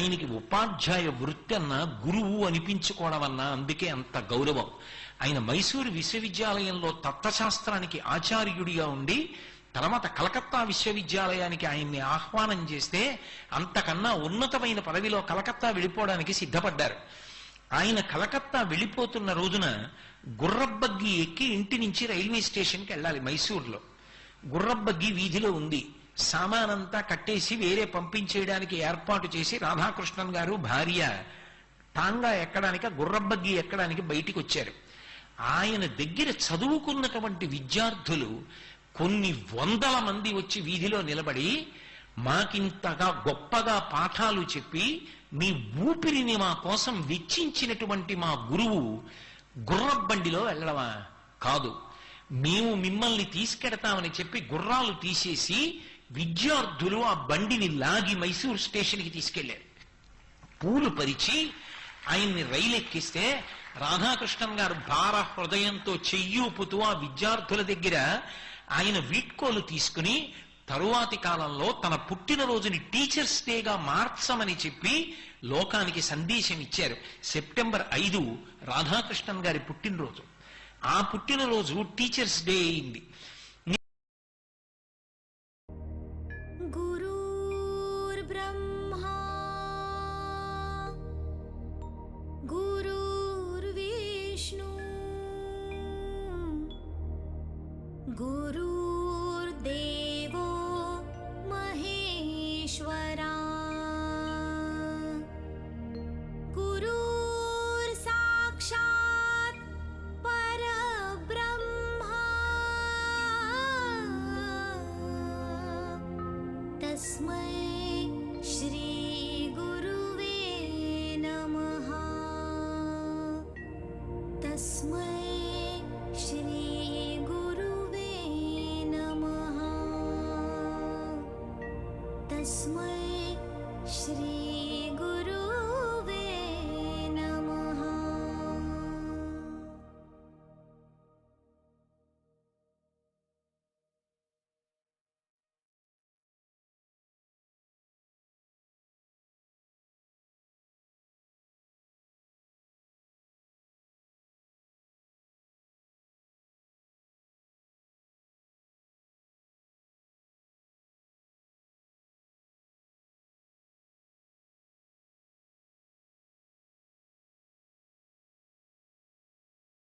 ఆయనకి ఉపాధ్యాయ వృత్తి అన్న, గురువు అనిపించుకోవడం అన్న అందుకే అంత గౌరవం. ఆయన మైసూరు విశ్వవిద్యాలయంలో తత్వశాస్త్రానికి ఆచార్యుడిగా ఉండి తర్వాత కలకత్తా విశ్వవిద్యాలయానికి ఆయన్ని ఆహ్వానం చేస్తే అంతకన్నా ఉన్నతమైన పదవిలో కలకత్తా వెళ్ళిపోవడానికి సిద్ధపడ్డారు. ఆయన కలకత్తా వెళ్ళిపోతున్న రోజున గుర్రబ్బగ్గి ఎక్కి ఇంటి నుంచి రైల్వే స్టేషన్కి వెళ్ళాలి. మైసూరులో గుర్రబ్బగ్గి వీధిలో ఉంది. సామానంతా కట్టేసి వేరే పంపించేయడానికి ఏర్పాటు చేసి రాధాకృష్ణన్ గారు భార్య టాంగా ఎక్కడానికి, గుర్రబ్బగ్గి ఎక్కడానికి బయటికి వచ్చారు. ఆయన దగ్గర చదువుకున్నటువంటి విద్యార్థులు కొన్ని వందల మంది వచ్చి వీధిలో నిలబడి మాకింతగా గొప్పగా పాఠాలు చెప్పి మీ ఊపిరిని మా కోసం వెచ్చించినటువంటి మా గురువు గుర్రబండిలో వెళ్ళడమా? కాదు, మేము మిమ్మల్ని తీసుకెడతామని చెప్పి గుర్రాలు తీసేసి విద్యార్థులు ఆ బండిని లాగి మైసూరు స్టేషన్కి తీసుకెళ్లారు. పూలు పరిచి ఆయన్ని రైలు ఎక్కిస్తే రాధాకృష్ణన్ గారు భార హృదయంతో చెయ్యూపుతూ ఆ విద్యార్థుల దగ్గర ఆయన వీడ్కోలు తీసుకుని తరువాతి కాలంలో తన పుట్టినరోజుని టీచర్స్ డేగా మార్చమని చెప్పి లోకానికి సందేశం ఇచ్చారు. సెప్టెంబర్ 5 రాధాకృష్ణన్ గారి పుట్టినరోజు. ఆ పుట్టినరోజు టీచర్స్ డే అయింది. గురుర్బ్రహ్మా గురుర్విష్ణు గురుర్దేవో మహేశ్వరా గురుర్ సాక్షాత్ పరబ్రహ్మా తస్మై శ్రీ గురువే నమః. తస్మై శ్రీ గురువే నమః. తస్మై శ్రీ గురు